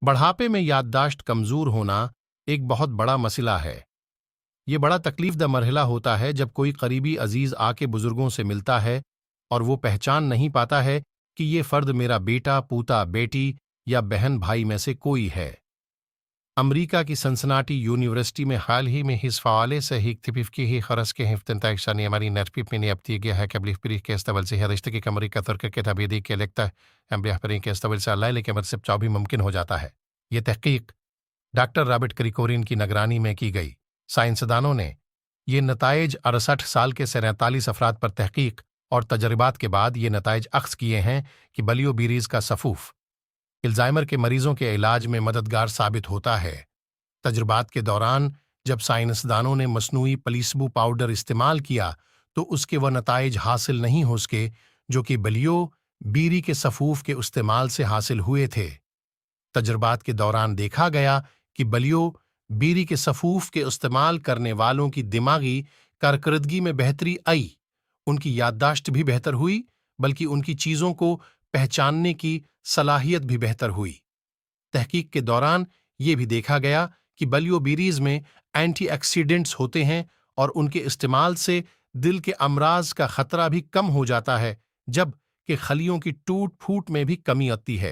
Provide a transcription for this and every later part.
بڑھاپے میں یادداشت کمزور ہونا ایک بہت بڑا مسئلہ ہے۔ یہ بڑا تکلیف دہ مرحلہ ہوتا ہے جب کوئی قریبی عزیز آ کے بزرگوں سے ملتا ہے اور وہ پہچان نہیں پاتا ہے کہ یہ فرد میرا بیٹا، پوتا، بیٹی یا بہن بھائی میں سے کوئی ہے۔ امریکہ کی سنسناٹی یونیورسٹی میں حال ہی میں اس حوالے سے ایک تحقیقی خرچ کے ہفتنتائی ہماری نرپیپ میں ابتی گیا ہے قبل پری کے استبل سے رشتے کی کمری کا ترک کے تبیدی کے لکھتا ہے پری کے استبل سے اللہ کے مرسب چوبی ممکن ہو جاتا ہے۔ یہ تحقیق ڈاکٹر رابرٹ کریکورین کی نگرانی میں کی گئی۔ سائنسدانوں نے یہ نتائج 68 سال کے 47 افراد پر تحقیق اور تجربات کے بعد یہ نتائج اخذ کیے ہیں کہ بلیو بیریز کا سفوف الزائمر کے مریضوں کے علاج میں مددگار ثابت ہوتا ہے۔ تجربات کے دوران جب سائنسدانوں نے مصنوعی پلیسبو پاؤڈر استعمال کیا تو اس کے وہ نتائج حاصل نہیں ہو سکے جو کہ بلیو بیری کے سفوف کے استعمال سے حاصل ہوئے تھے۔ تجربات کے دوران دیکھا گیا کہ بلیو بیری کے سفوف کے استعمال کرنے والوں کی دماغی کارکردگی میں بہتری آئی، ان کی یادداشت بھی بہتر ہوئی، بلکہ ان کی چیزوں کو پہچاننے کی صلاحیت بھی بہتر ہوئی۔ تحقیق کے دوران یہ بھی دیکھا گیا کہ بلیو بیریز میں اینٹی آکسیڈنٹس ہوتے ہیں اور ان کے استعمال سے دل کے امراض کا خطرہ بھی کم ہو جاتا ہے، جب کہ خلیوں کی ٹوٹ پھوٹ میں بھی کمی آتی ہے۔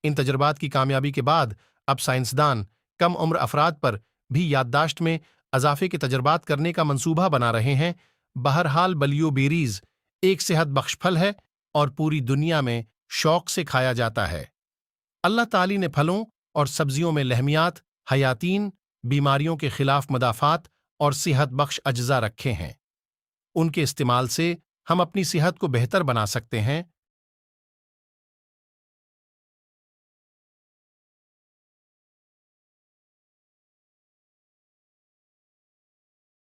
ان تجربات کی کامیابی کے بعد اب سائنسدان کم عمر افراد پر بھی یادداشت میں اضافے کے تجربات کرنے کا منصوبہ بنا رہے ہیں۔ بہرحال بلیو بیریز ایک صحت بخش پھل ہے اور پوری دنیا میں شوق سے کھایا جاتا ہے۔ اللہ تعالی نے پھلوں اور سبزیوں میں لحمیات، حیاتین، بیماریوں کے خلاف مدافعت اور صحت بخش اجزاء رکھے ہیں۔ ان کے استعمال سے ہم اپنی صحت کو بہتر بنا سکتے ہیں